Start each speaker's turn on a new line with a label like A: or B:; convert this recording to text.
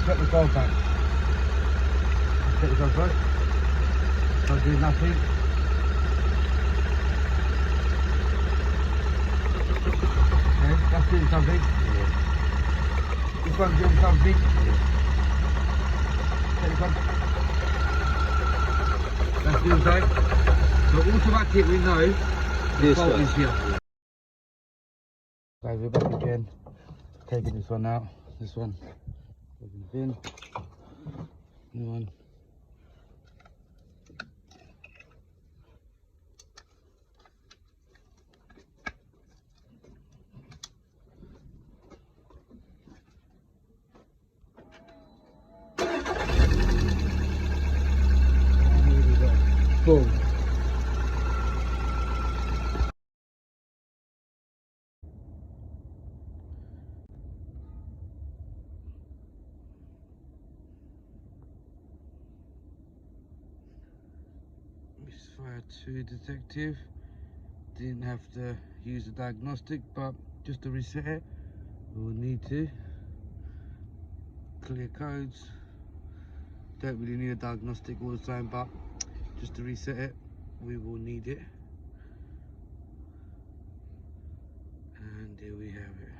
A: Set the coil back. Set the coil back. Don't do nothing. Okay, that's doing something.
B: Yeah.
A: This one's doing something. Set the coil. That's doing something. So automatic, we know the
B: This
A: fault
B: one.
A: is here. Guys, we're back again. Taking this one out. This one. Taking the bin. New one. Boom. Misfire 2 detective. Didn't have to use the diagnostic, but just to reset it, we will need to clear codes. Don't really need a diagnostic all the time, but just to reset it, we will need it. And here we have it.